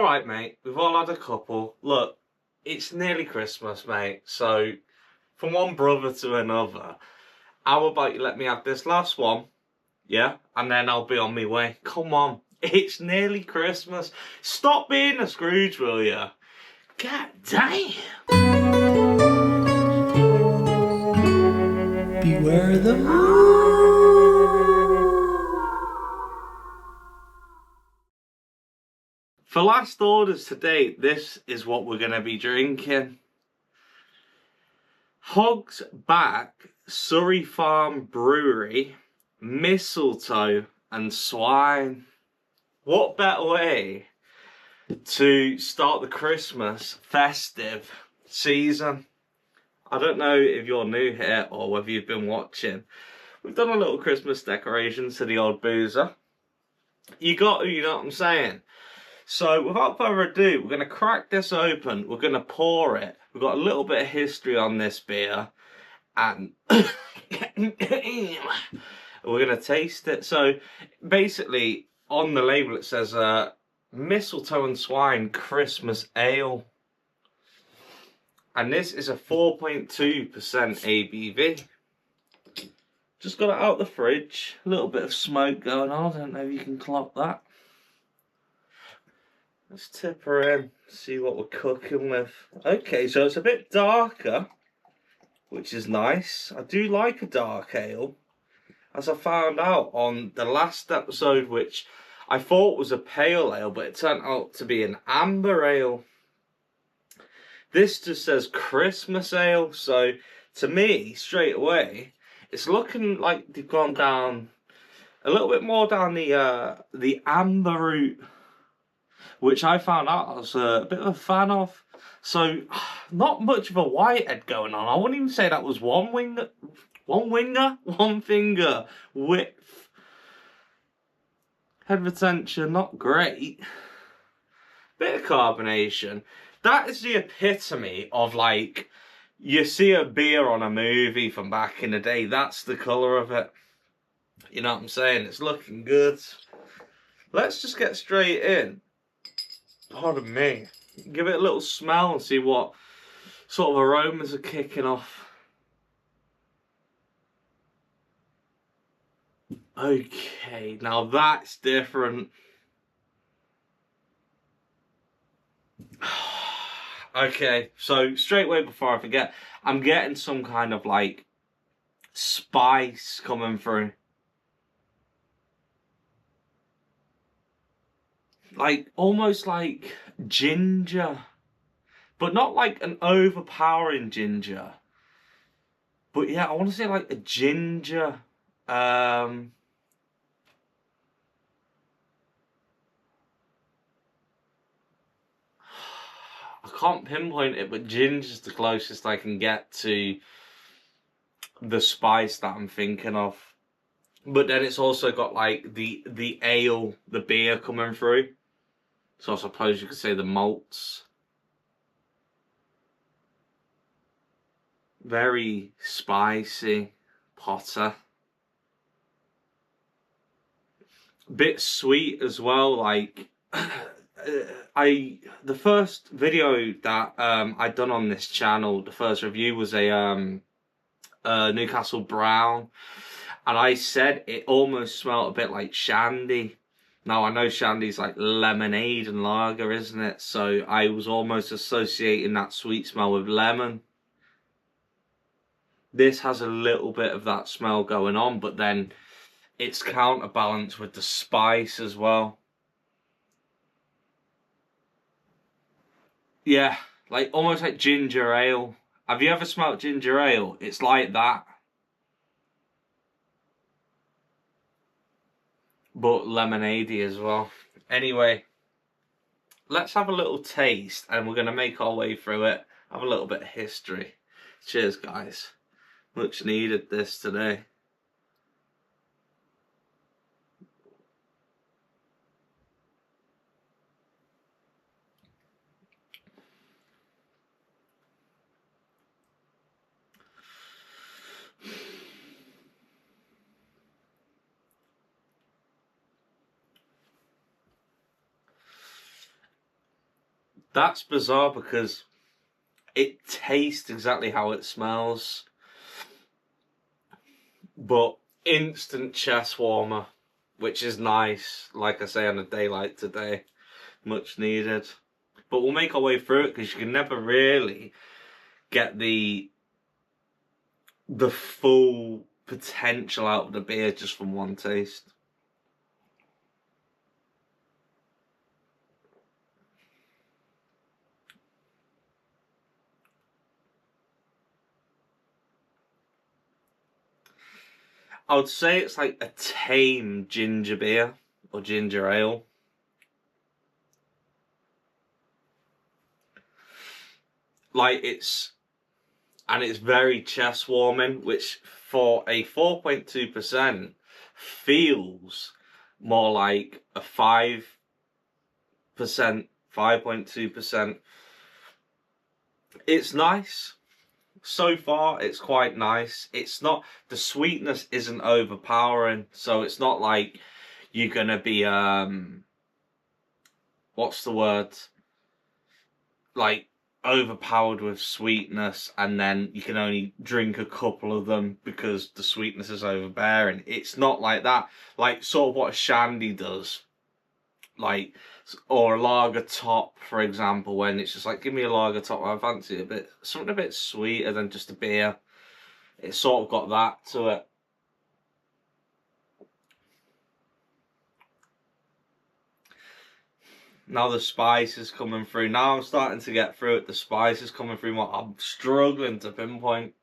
alright, mate. We've all had a couple. Look, it's nearly Christmas, mate. So, from one brother to another, how about you let me have this last one? Yeah? And then I'll be on my way. Come on. It's nearly Christmas. Stop being a Scrooge, will you? God damn. Beware the moon. For last orders today, this is what we're going to be drinking. HOG's Back Surrey Farm Brewery, Mistletoe and Swine. What better way to start the Christmas festive season? I don't know if you're new here or whether you've been watching. We've done a little Christmas decorations to the old boozer. You know what I'm saying? So without further ado, we're going to crack this open. We're going to pour it. We've got a little bit of history on this beer. And we're going to taste it. So basically, on the label it says Mistletoe and Swine Christmas Ale. And this is a 4.2% ABV. Just got it out the fridge. A little bit of smoke going on. I don't know if you can clock that. Let's tip her in, see what we're cooking with. Okay, so it's a bit darker, which is nice. I do like a dark ale. As I found out on the last episode, which I thought was a pale ale, but it turned out to be an amber ale. This just says Christmas ale, so to me, straight away, it's looking like they've gone down a little bit more down the amber route, which I found out I was a bit of a fan of. So, not much of a whitehead going on. I wouldn't even say that was one finger width. Head retention, not great. Bit of carbonation. That is the epitome of, like, you see a beer on a movie from back in the day. That's the colour of it. You know what I'm saying? It's looking good. Let's just get straight in. Pardon me. Give it a little smell and see what sort of aromas are kicking off. Okay, now that's different. Okay, so straight away before I forget, I'm getting some kind of like spice coming through. Like, almost like ginger. But not like an overpowering ginger. But yeah, I want to say like a ginger. I can't pinpoint it, but ginger's the closest I can get to the spice that I'm thinking of. But then it's also got like the ale, the beer coming through. So I suppose you could say the malts. Very spicy, Potter. Bit sweet as well, like the first video that I'd done on this channel, the first review was a Newcastle Brown, and I said it almost smelled a bit like shandy. Now, I know shandy's like lemonade and lager, isn't it? So I was almost associating that sweet smell with lemon. This has a little bit of that smell going on, but then it's counterbalanced with the spice as well. Yeah, like almost like ginger ale. Have you ever smelled ginger ale? It's like that. But lemonade-y as well. Anyway, let's have a little taste and we're going to make our way through it. Have a little bit of history. Cheers, guys. Much needed this today. That's bizarre because it tastes exactly how it smells. But instant chest warmer, which is nice, like I say, on a day like today. Much needed. But we'll make our way through it because you can never really get the full potential out of the beer just from one taste. I would say it's like a tame ginger beer or ginger ale. Like it's very chest warming, which for a 4.2% feels more like a 5%, 5.2%. It's nice. So far, it's quite nice. It's not, the sweetness isn't overpowering, so it's not like you're gonna be, what's the word? Like, overpowered with sweetness, and then you can only drink a couple of them because the sweetness is overbearing. It's not like that. Like, sort of what a shandy does. Like, or a lager top, for example, when it's just like, give me a lager top, I fancy something a bit sweeter than just a beer. It's sort of got that to it. Now the spice is coming through. Now I'm starting to get through it. The spice is coming through what I'm struggling to pinpoint.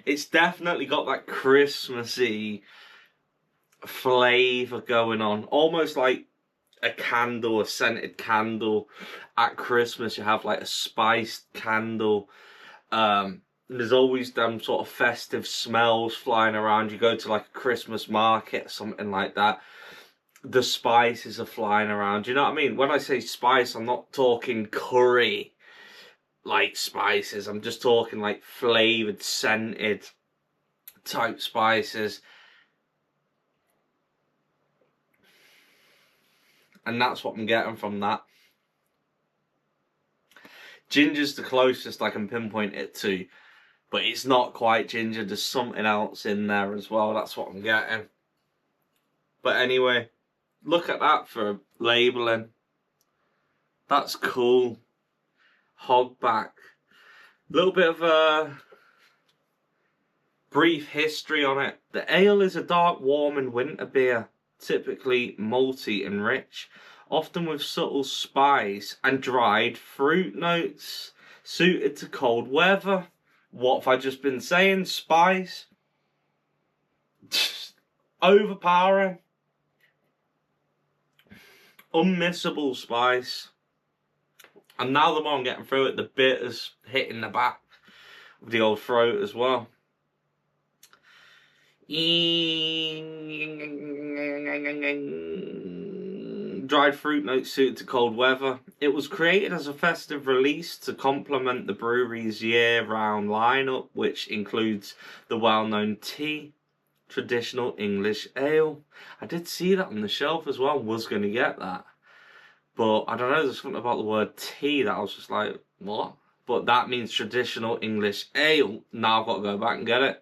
It's definitely got that Christmassy flavour going on. Almost like a candle, a scented candle. At Christmas you have like a spiced candle. There's always them sort of festive smells flying around. You go to like a Christmas market, something like that. The spices are flying around. You know what I mean? When I say spice, I'm not talking curry like spices. I'm just talking like flavoured, scented type spices. And that's what I'm getting from that. Ginger's the closest I can pinpoint it to. But it's not quite ginger. There's something else in there as well. That's what I'm getting. But anyway, look at that for labelling. That's cool. Hog back. A little bit of a brief history on it. The ale is a dark, warm and winter beer. Typically malty and rich. Often with subtle spice and dried fruit notes. Suited to cold weather. What have I just been saying? Spice. Overpowering. Unmissable spice. And now the more I'm getting through it, the bitter's hitting the back of the old throat as well. Dried fruit notes suited to cold weather. It was created as a festive release to complement the brewery's year-round lineup, which includes the well-known tea, traditional English ale. I did see that on the shelf as well. Was going to get that, but I don't know. There's something about the word tea that I was just like, what? But that means traditional English ale. Now I've got to go back and get it.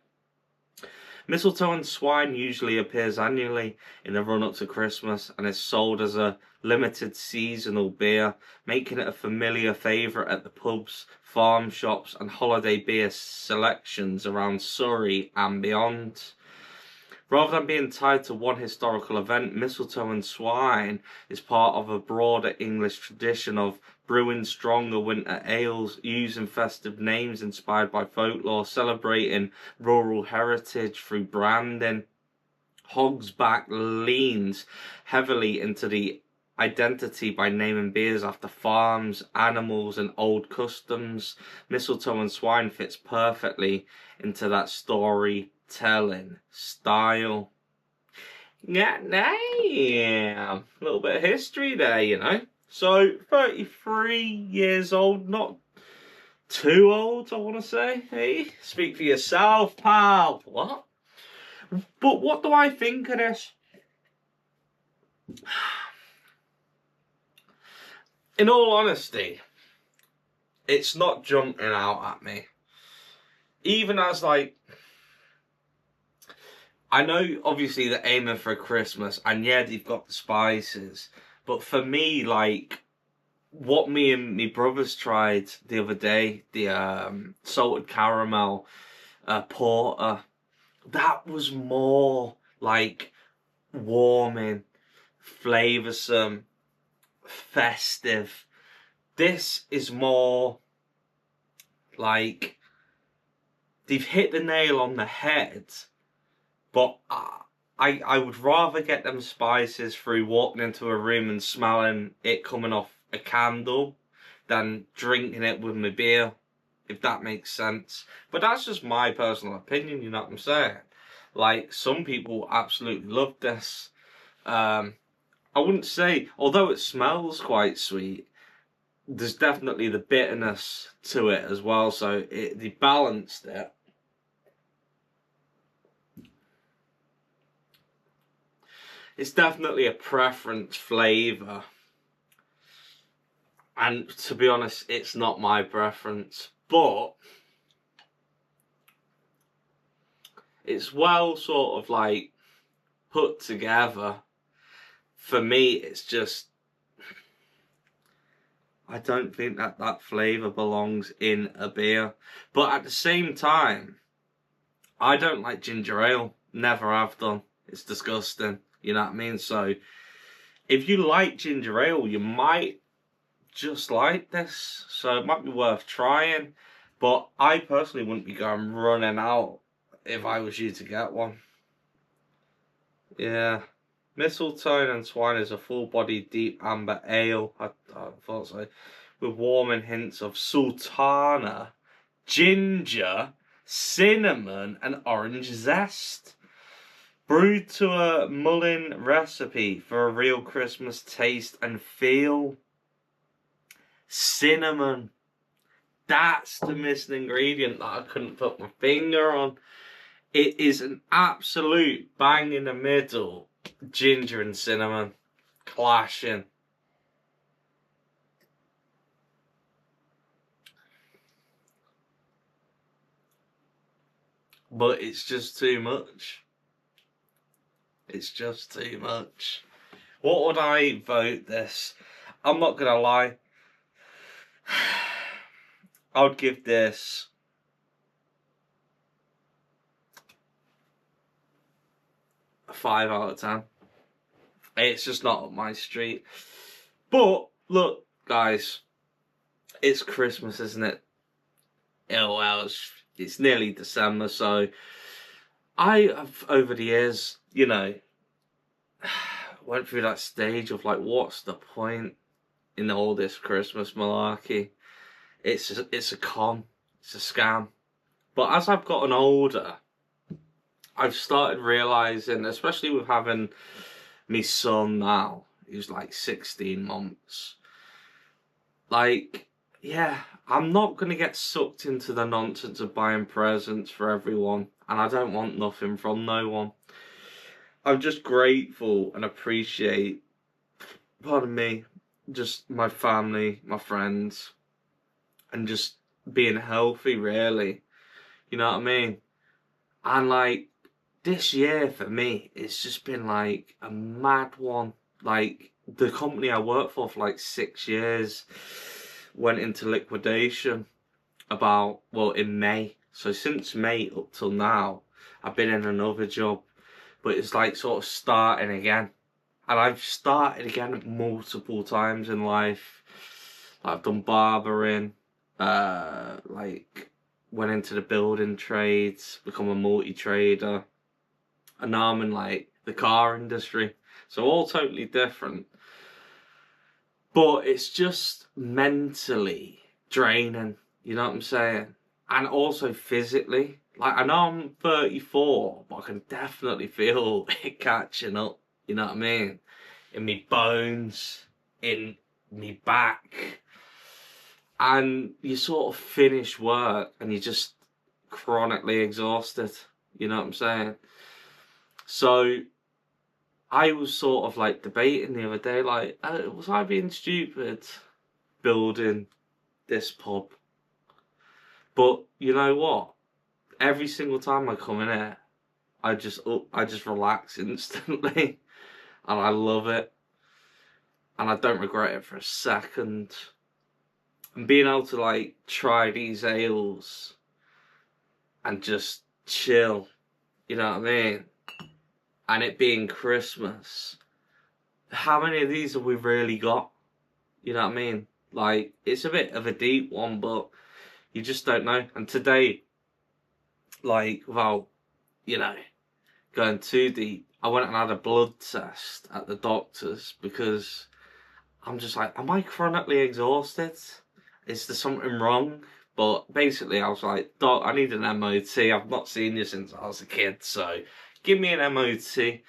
Mistletoe and Swine usually appears annually in the run-up to Christmas and is sold as a limited seasonal beer, making it a familiar favourite at the pubs, farm shops and holiday beer selections around Surrey and beyond. Rather than being tied to one historical event, Mistletoe and Swine is part of a broader English tradition of brewing stronger winter ales, using festive names inspired by folklore, celebrating rural heritage through branding. Hog's back leans heavily into the identity by naming beers after farms, animals and old customs. Mistletoe and Swine fits perfectly into that storytelling style. Yeah, a little bit of history there, you know. So, 33 years old, not too old, I want to say. Hey, speak for yourself, pal. What? But what do I think of this? In all honesty, it's not jumping out at me. Even as, like, I know obviously they're aiming for Christmas, and yeah, they've got the spices, but for me, like, what me and my brothers tried the other day, the salted caramel porter, that was more like warming, flavoursome, festive. This is more like they've hit the nail on the head, but I would rather get them spices through walking into a room and smelling it coming off a candle than drinking it with my beer, if that makes sense. But that's just my personal opinion, you know what I'm saying? Like, some people absolutely love this. I wouldn't say, although it smells quite sweet, there's definitely the bitterness to it as well, so they balanced it. It's definitely a preference flavour. And to be honest, it's not my preference. But it's well sort of like put together. For me, it's just, I don't think that flavour belongs in a beer. But at the same time, I don't like ginger ale. Never have done. It's disgusting. You know what I mean? So if you like ginger ale, you might just like this. So it might be worth trying. But I personally wouldn't be going running out if I was you to get one. Yeah. Mistletoe and Swine is a full-bodied deep amber ale. I thought so. With warming hints of sultana, ginger, cinnamon, and orange zest. Brewed to a mullein recipe for a real Christmas taste and feel. Cinnamon. That's the missing ingredient that I couldn't put my finger on. It is an absolute bang in the middle. Ginger and cinnamon clashing. But it's just too much. It's just too much. What would I vote this? I'm not gonna lie. I would give this a 5 out of 10. It's just not up my street. But look, guys, it's Christmas, isn't it? Oh well, it's nearly December, so I have over the years, you know, went through that stage of like, what's the point in all this Christmas malarkey? It's a con, it's a scam. But as I've gotten older, I've started realising, especially with having my son now, who's like 16 months, like, yeah, I'm not going to get sucked into the nonsense of buying presents for everyone, and I don't want nothing from no one. I'm just grateful and appreciate, pardon me, just my family, my friends, and just being healthy, really. You know what I mean? And like, this year for me, it's just been like a mad one. Like, the company I worked for like 6 years went into liquidation in May. So since May up till now, I've been in another job, but it's like sort of starting again. And I've started again multiple times in life. I've done barbering, like went into the building trades, become a multi-trader, and now I'm in like the car industry. So all totally different. But it's just mentally draining, you know what I'm saying? And also physically. Like, I know I'm 34, but I can definitely feel it catching up, you know what I mean? In me bones, in me back. And you sort of finish work and you're just chronically exhausted, you know what I'm saying? So I was sort of like debating the other day, like, was I being stupid building this pub? But you know what? Every single time I come in here, I just relax instantly, and I love it, and I don't regret it for a second. And being able to like try these ales and just chill, you know what I mean? And it being Christmas, how many of these have we really got? You know what I mean? Like, it's a bit of a deep one, but you just don't know. And today, like, without, you know, going too deep, I went and had a blood test at the doctor's because I'm just like, am I chronically exhausted? Is there something wrong? But basically, I was like, Doc, I need an MOT. I've not seen you since I was a kid, so give me an MOT.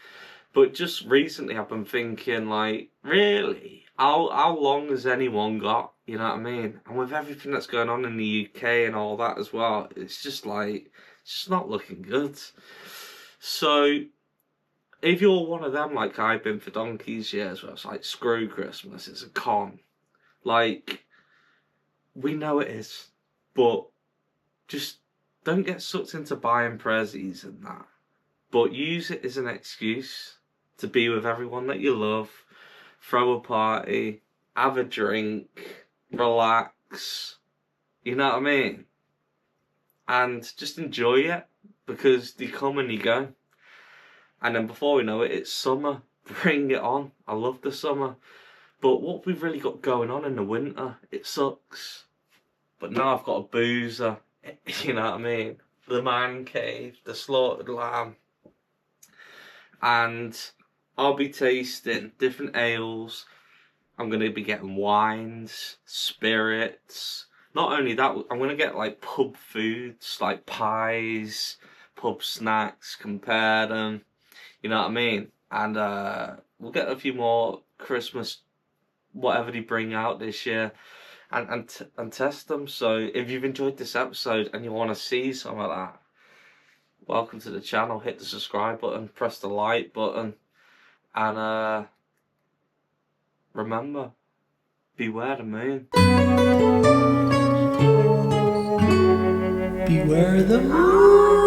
But just recently, I've been thinking, like, really? How long has anyone got? You know what I mean? And with everything that's going on in the UK and all that as well, it's just like, it's just not looking good. So, if you're one of them, like I've been for donkey's years, where it's like, screw Christmas, it's a con. Like, we know it is, but just don't get sucked into buying prezzies and that. But use it as an excuse to be with everyone that you love, throw a party, have a drink, relax, you know what I mean? And just enjoy it, because they come and you go. And then before we know it, it's summer. Bring it on. I love the summer. But what we've really got going on in the winter, it sucks. But now I've got a boozer, you know what I mean? The man cave, the slaughtered lamb. And I'll be tasting different ales. I'm going to be getting wines, spirits. Not only that, I'm going to get like pub foods, like pies, pub snacks, compare them. You know what I mean? And we'll get a few more Christmas, whatever they bring out this year, and test them. So if you've enjoyed this episode and you want to see some of that, welcome to the channel. Hit the subscribe button, press the like button, and remember, beware the moon. Beware the moon.